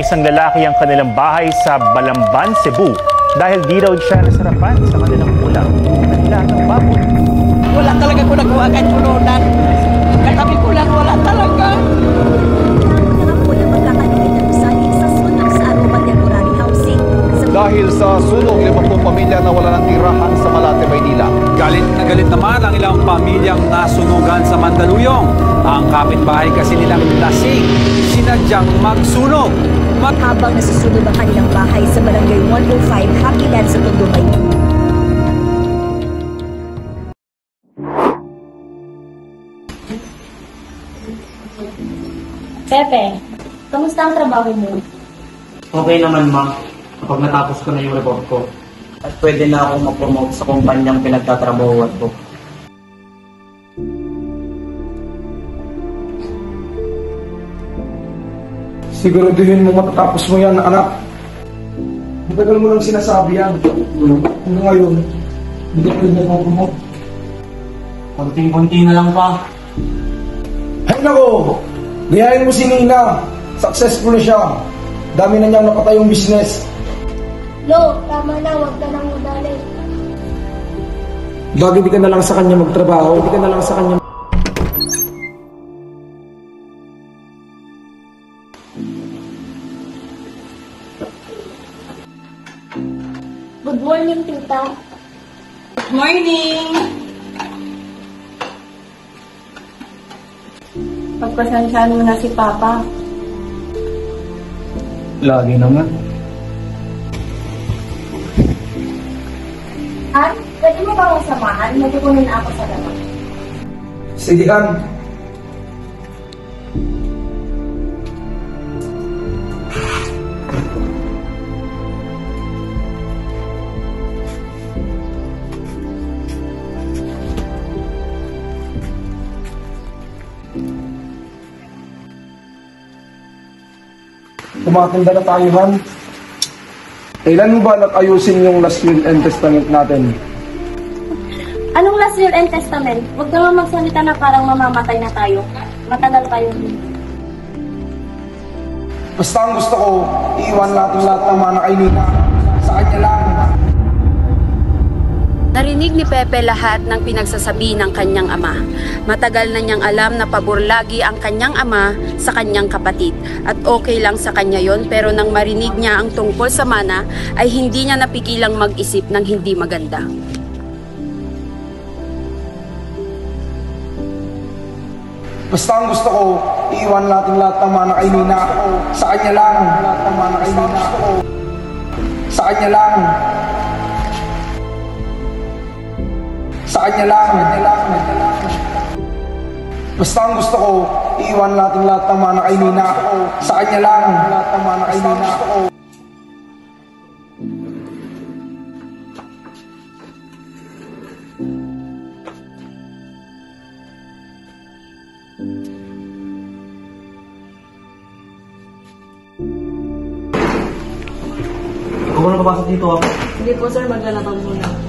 isang lalaki ang kanilang bahay sa Balamban, Cebu dahil di daw siya nasarapan sa kanilang ulam at lahat ng baboy. Wala talaga ko nagawa kahit sununan. Katabi ko lang, wala talaga. Dahil sa sunog, 50 pamilya na wala ng tirahan sa Malate, Maynila. Galit na galit naman ang ilang pamilyang nasunugan sa Mandaluyong. Ang kapitbahay kasi nilang lasing, sinadyang magsunog. Habang nasusunog ang kanilang bahay sa Barangay 105, Happy Land sa Tondo, Maynila. Pepe, kamusta ang trabaho mo? Okay naman, ma'am. Kapag natapos ko na yung report ko, at pwede na akong mag-promote sa kumpanyang pinagtatrabahuan ko. Siguraduhin mo matatapos mo yan, anak. Matagal mo lang sinasabi yan. Hanggang ngayon, hindi ko rin mag-promote. Konting-konti na lang pa. Ay nako! Gayahin mo si Nina. Successful na siya. Dami na niyang napatayong business. Lo, tama na, huwag ka nang madali. Lagi di ka na lang sa kanya magtrabaho. Di ka na lang sa kanya. Good morning, tita. Good morning. Pagpasensyaan mo na si Papa. Lagi naman. Han, pwede mo ba akong samahan? Magkukunin ako sa labas. Sige, Ann. Kumakanda na tayo, Han. Kailan mo ba ayusin yung last will and testament natin? Anong last will and testament? Huwag ka naman magsalita na parang mamamatay na tayo. Matagal tayo dito. Basta ang gusto ko, iiwan natin lahat ng mana kay Nina. Sa kanya lang. Narinig ni Pepe lahat ng pinagsasabi ng kanyang ama. Matagal na niyang alam na pabor lagi ang kanyang ama sa kanyang kapatid. At okay lang sa kanya yon, pero nang marinig niya ang tungkol sa mana, ay hindi niya napigilang mag-isip ng hindi maganda. Basta ang gusto ko, iiwan natin lahat ng mana kay Nina. Sa kanya lang. Lahat ng mana kay Nina. Sa kanya lang. Sa kanya lang. Basta ang gusto ko, iiwan natin lahat ng mana kay Nina. Sa kanya lang. Lahat ng mana kay Nina. Ikaw ba napapasok dito ako? Hindi po sir, maglalabang muna ako.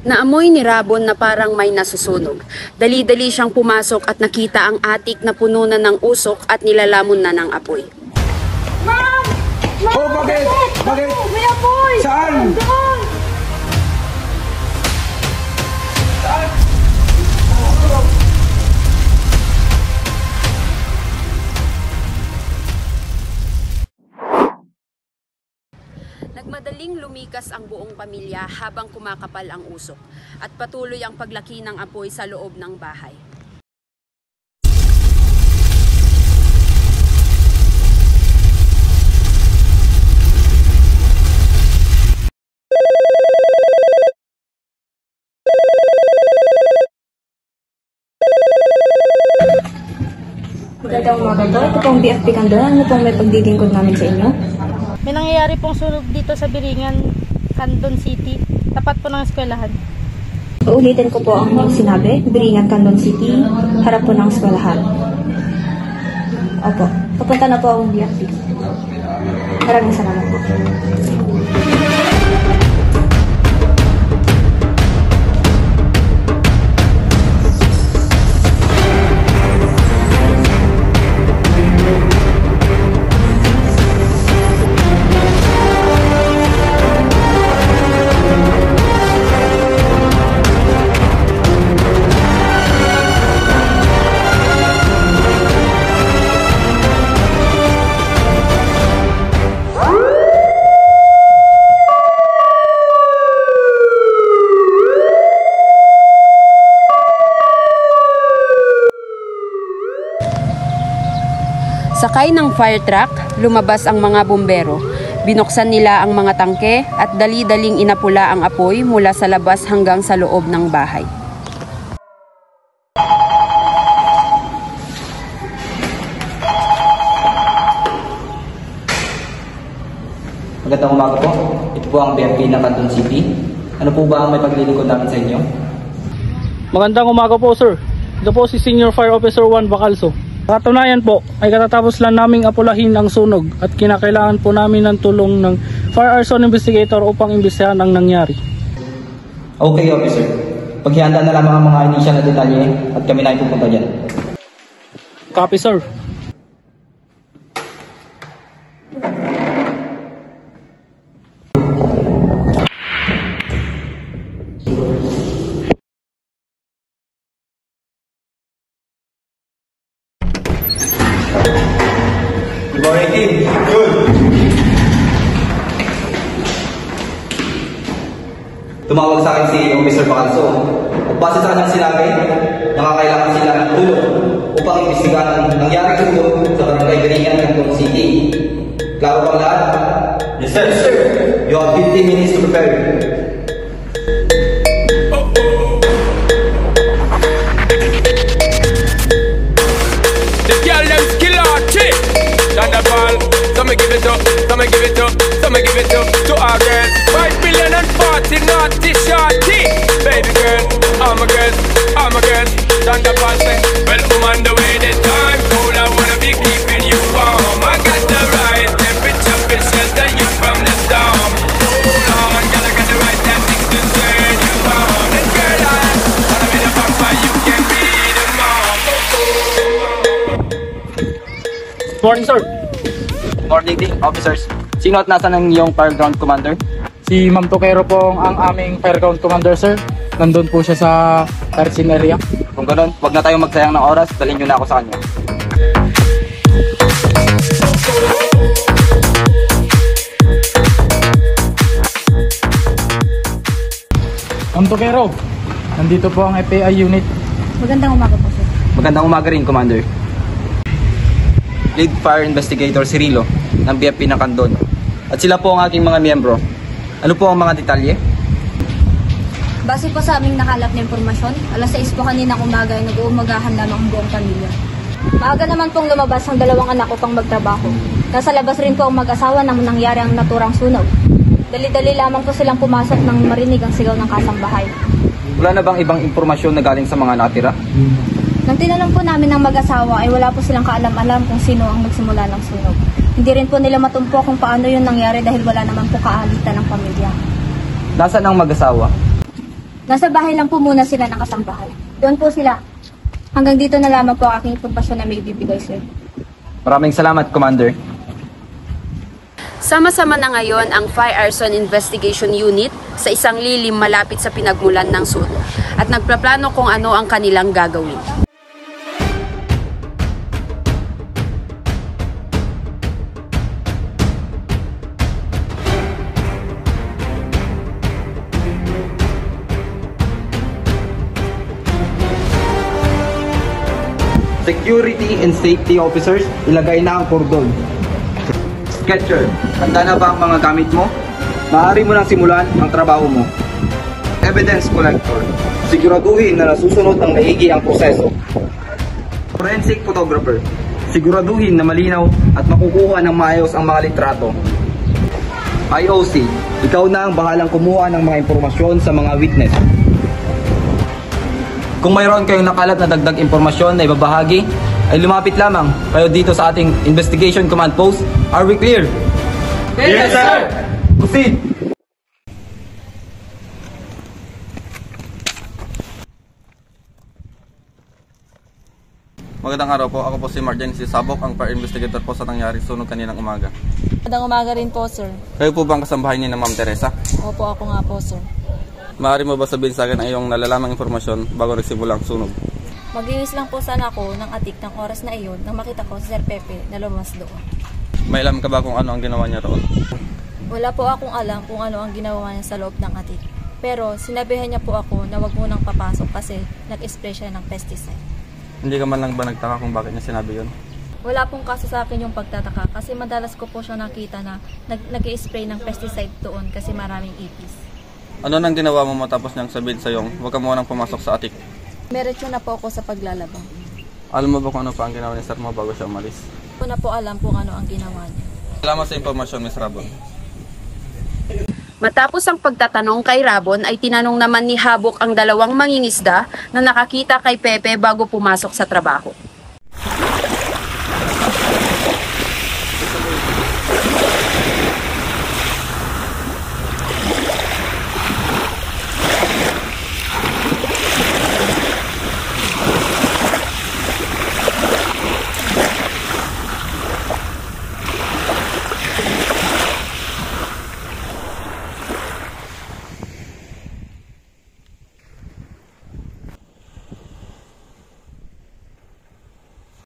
Naamoy ni Rabon na parang may nasusunog. Dali-dali siyang pumasok at nakita ang atik na puno na ng usok at nilalamon na ng apoy. Ma'am! Ma'am! Oh, bakit? Bakit? May apoy! Saan? Doon! Nagmadaling lumikas ang buong pamilya habang kumakapal ang usok at patuloy ang paglaki ng apoy sa loob ng bahay. Magandang umaga to. Ito pong BFP Candor. Ano pong may pagdilingkod namin sa inyo? May nangyayari pong sunog dito sa Biringan, Candon City, tapat po ng eskwelahan. Uulitin ko po ang sinabi, Biringan, Candon City, harap po ng eskwelahan. Opo, papunta na po ang BFP. Maraming salamat po. Sakay ng fire truck, lumabas ang mga bumbero. Binuksan nila ang mga tangke at dali-daling inapula ang apoy mula sa labas hanggang sa loob ng bahay. Magandang umaga po. Ito po ang BFP ng Candon City. Ano po ba ang may paglilingkod namin sa inyo? Magandang umaga po, sir. Ito po si Senior Fire Officer 1 Bacalso. Katunayan po ay katatapos lang naming apulahin ang sunog at kinakailangan po namin ng tulong ng Fire Arson Investigator upang imbestigahan ang nangyari. Okay, officer. Paghihanda na lamang ang mga inisyal na detalye at kami na pupunta dyan. Copy, sir. Good morning, team. Good. Tumawag sa akin si Officer Bacalso. At base sa kanyang sinabi, nakakailangan sila ng tulong upang imbestigahan ang nangyari sunog sa Barangay Biringan, Candon City. Klaro bang lahat? Yes, sir. Yes, sir. You have 15 minutes to prepare. Some give it up, some give it up, some give it up to our girls. 5 million and 40 naughty shorty. Baby girl, all my girls, stand up and say, well, I'm on the way this time. Cold, I wanna be keeping you warm. I got the right temperature to shelter you from the storm. Hold on, girl, I got the right tactics to turn you on. And girl, I wanna be the papa, you can be the mom. Morning, sir. Morning, officers. Sino at nasan ang iyong fire ground commander? Si Ma'am Toquero po ang aming fire ground commander, sir. Nandun po siya sa fire scene area. Kung ganoon, huwag na tayong magsayang ng oras. Dalhin nyo na ako sa kanya. Ma'am Toquero, nandito po ang FAI unit. Magandang umaga po, sir. Magandang umaga rin, Commander. Lead Fire Investigator Cirilo ng BFP ng Candon. At sila po ang aking mga miyembro. Ano po ang mga detalye? Base po sa aming nakalap na impormasyon, alas 6 po kaninang umaga ay nag-uumagahan lamang ang buong pamilya. Maaga naman pong lumabas ang dalawang anak ko pang magtrabaho. Nasa labas rin po ang mag-asawa nang nangyari ang naturang sunog. Dali-dali lamang po silang pumasok nang marinig ang sigaw ng kasambahay. Wala na bang ibang impormasyon na galing sa mga natira? Nang tinanong po namin ng mag-asawa ay wala po silang kaalam-alam kung sino ang nagsimula ng sunog. Hindi rin po nila matumpo kung paano yun nangyari dahil wala naman po kaalitan ng pamilya. Nasaan ang mag-asawa? Nasa bahay lang po muna sila nakasambahay. Doon po sila. Hanggang dito na lamang po ang aking impormasyon na may bibigay, sir. Maraming salamat, Commander. Sama-sama na ngayon ang Fire Arson Investigation Unit sa isang lilim malapit sa pinagmulan ng sunog at nagplaplano kung ano ang kanilang gagawin. Security and safety officers, ilagay na ang kordon. Sketcher, handa na ba ang mga gamit mo? Maaari mo nang simulan ang trabaho mo. Evidence collector, siguraduhin na nasusunod ng maigi ang proseso. Forensic photographer, siguraduhin na malinaw at makukuha ng maayos ang mga litrato. IOC, ikaw na ang bahalang kumuha ng mga impormasyon sa mga witness. Kung mayroon kayong nakalat na dagdag impormasyon na ibabahagi, ay lumapit lamang kayo dito sa ating Investigation Command Post. Are we clear? Yes, sir! Proceed! Magandang araw po. Ako po si Mark Genesis Sabok, ang fire investigator po sa nangyaring sunog kaninang umaga. Magandang umaga rin po, sir. Kayo po ba ang kasambahay niyo na Ma'am Teresa? Opo, ako nga po, sir. Maaari mo ba sabihin sa akin ang iyong nalalamang impormasyon bago nagsimula ang sunog? Maglinis lang po sana ako ng atik ng oras na iyon nang makita ko si Sir Pepe na lumabas doon. May alam ka ba kung ano ang ginawa niya roon? Wala po akong alam kung ano ang ginawa niya sa loob ng atik. Pero sinabihan niya po ako na wag munang papasok kasi nag-spray siya ng pesticide. Hindi ka man lang ba nagtaka kung bakit niya sinabi yun? Wala pong kaso sa akin yung pagtataka kasi madalas ko po siya nakita na nag-spray ng pesticide doon kasi maraming ipis. Ano nang ginawa mo matapos niyang sabihin sa iyong huwag ka munang pumasok sa atik? Meretso na po ako sa paglalaba. Alam mo ba kung ano pa ang ginawa ni Sir mo bago siya umalis? Hindi ko na po alam kung ano ang ginawa niya. Salamat sa impormasyon, Ms. Rabon. Matapos ang pagtatanong kay Rabon ay tinanong naman ni Habok ang dalawang mangingisda na nakakita kay Pepe bago pumasok sa trabaho.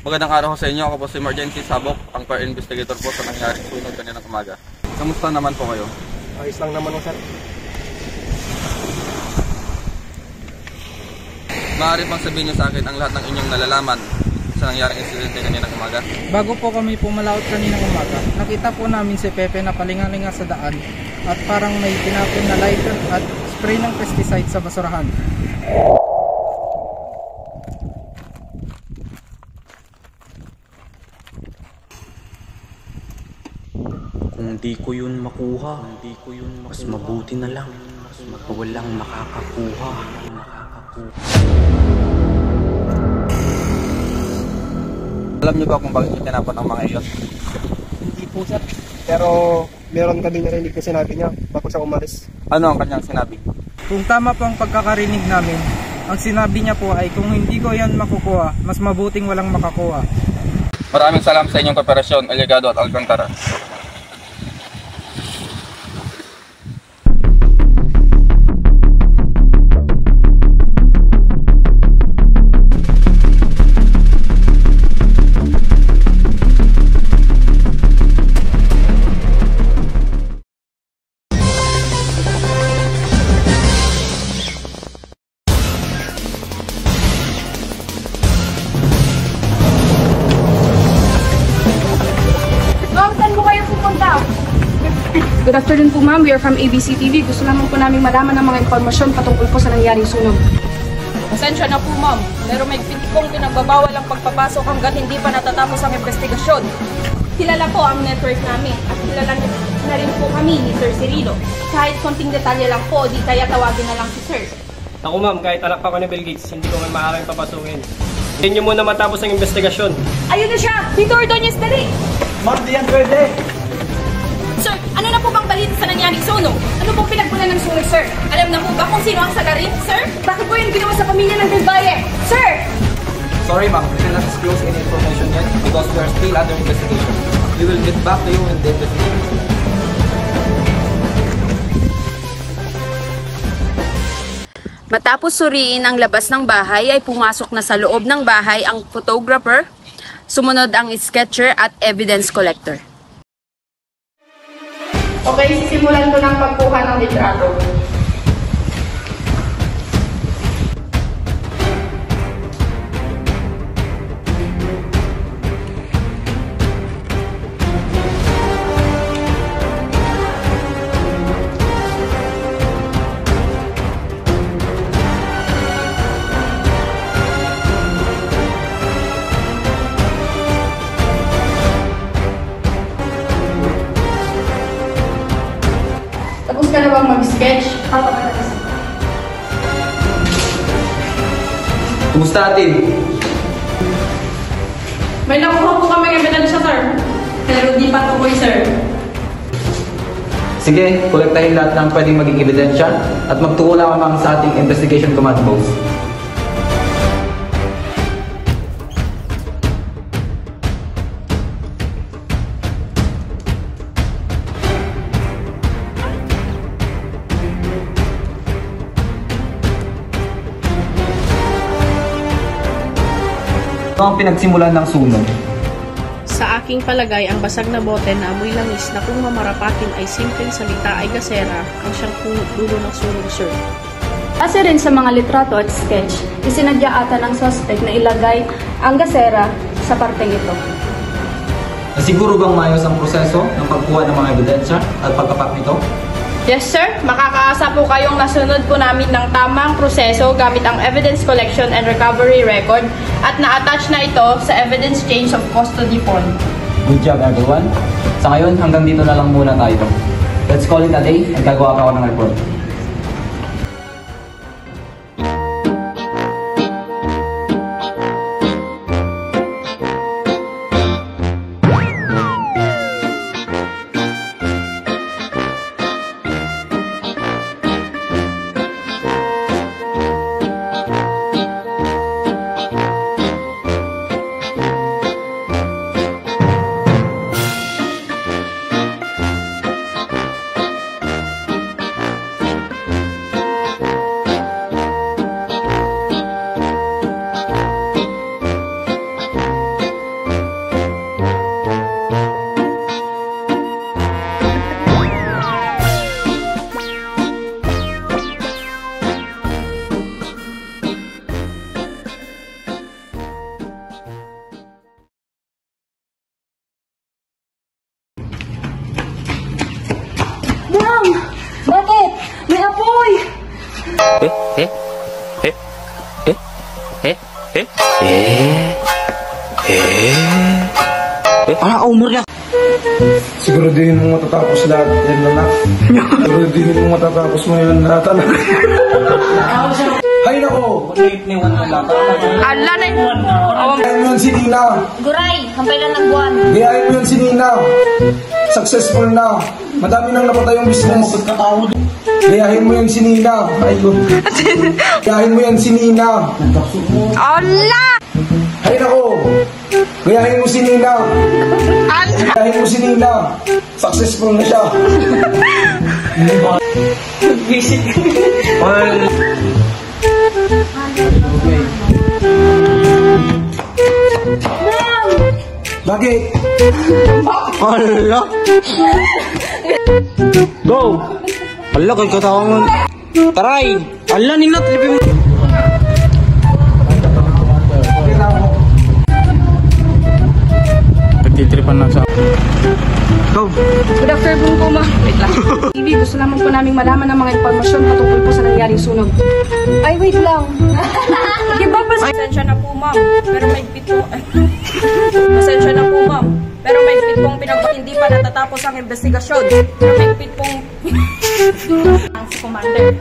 Magandang araw sa inyo. Ako po si Mark Genesis Sabok, ang fire investigator po sa nangyaring sunog kaninang umaga. Kamusta naman po kayo? Ayos lang naman, sir. Maaari bang sabihin niyo sa akin ang lahat ng inyong nalalaman sa nangyaring insidente kaninang umaga? Bago po kami pumalaot kaninang umaga, nakita po namin si Pepe na palingalinga sa daan at parang may tinapon na lighter at spray ng pesticide sa basurahan. Kung di ko yun makuha, mas mabuti na lang walang makakakuha. Alam niyo ba kung bakit niyo tinapon ang mga iyon? Hindi po, sir. Pero meron kami narinig na sinabi niya bago siya umalis. Ano ang kanyang sinabi? Kung tama po ang pagkakarinig namin, ang sinabi niya po ay kung hindi ko yan makukuha, mas mabuting walang makakuha. Maraming salamat sa inyong kooperasyon, Aligado at Alcantara. Good afternoon po ma'am, we are from ABC TV. Gusto lamang po namin malaman ang mga impormasyon patungkol po sa nangyaring sunog. Pasensya na po ma'am, pero may pong pinagbabawal ang pagpapasok hanggat hindi pa natatapos ang investigasyon. Kilala po ang network namin at kilala na rin po kami ni Sir Cirilo. Kahit konting detalye lang po, di kaya tawagin na lang si Sir. Ako ma'am, kahit anak pa ko ni Bill Gates, hindi ko man maaaring papasukin. Hindi nyo muna matapos ang investigasyon. Ayun na siya! Dito Ordonez, dali! Ma'am, di yan pwede! Sir, ano na po bang balita sa nangyaring sunog? Ano pong pinagmulan ng sunog, sir? Alam na po ba kung sino ang salarin, sir? Bakit po yung ginawa sa pamilya ng Del Valle? Sir! Sorry ma'am, we cannot disclose any information yet because we are still under investigation. We will get back to you in the investigation. Matapos suriin ang labas ng bahay ay pumasok na sa loob ng bahay ang photographer, sumunod ang sketcher at evidence collector. Okay, sisimulan ko ng pagkuha ng litrato. Tapos ka na bang mag-sketch? Kumusta natin? May nakuha po kami ebidensya, sir. Pero di pa tukoy, sir. Sige, kolektahin lahat ng pwedeng maging ebidensya at magtuko lamang sa ating investigation command post. Ano ang pinagsimulan ng sunog? Sa aking palagay, ang basag na bote na amoy langis na kung mamarapatin ay simpleng salita ay gasera ang siyang dulo ng sunog, sir. Kasi rin sa mga litrato at sketch, isinadya ata ng suspect na ilagay ang gasera sa parteng ito. Nasiguro bang maayos ang proseso ng pagkuha ng mga ebidensya at pagkapak nito? Yes, sir. Makakaasa po kayong nasunod po namin ng tamang proseso gamit ang evidence collection and recovery record at na-attach na ito sa evidence change of custody form. Good job, everyone. Sa ngayon, hanggang dito na lang muna tayo. Let's call it a day at gagawa ka ako ng report. Ma'am! Bakit? May apoy! Umur na! Siguraduhin mo matatapos lahat yan, anak. Siguraduhin mo matatapos mo yan lahat, anak. Hay nako! Ala na yun! Gayahin mo yan si Nina! Guray! Hampay lang ng buwan! Gayahin mo yan si Nina! Successful na! Madami nang napatay yung business. Gayahin mo yan si Nina! Ayun! Gayahin mo yan si Nina! Ala! Hay nako! Gayahin mo si Nina! Gayahin mo si Nina! Successful na siya! Visit Bakit? Ala! Go! Ala, kay katawan. Taray! Ala, ninat! Lipi mo! Nagtitripan lang sa... Go! Good afternoon po, ma. Wait lang. TV, gusto lamang po namin malaman ng mga impormasyon patungkol po sa nangyaring sunog. Ay, wait lang. Pasensya na po, ma'am. Pero may higpit po. Pasensya na po, ma'am. Pero may higpit pong hindi pa natatapos ang investigasyon. Pero may higpit pong... ang si Commander.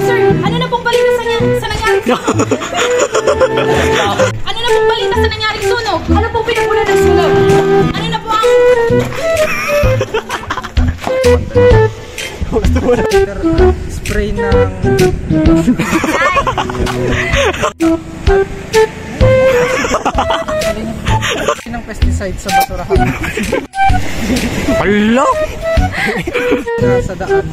Sir, ano na pong balita sa nangyaring sunog? Ano na pong balita sa nangyaring sunog? Ano pong pinagmulan ng sunog? Ano na po ang... Spray ng... ng pesticide sa basurahan. Ala! Sa daan.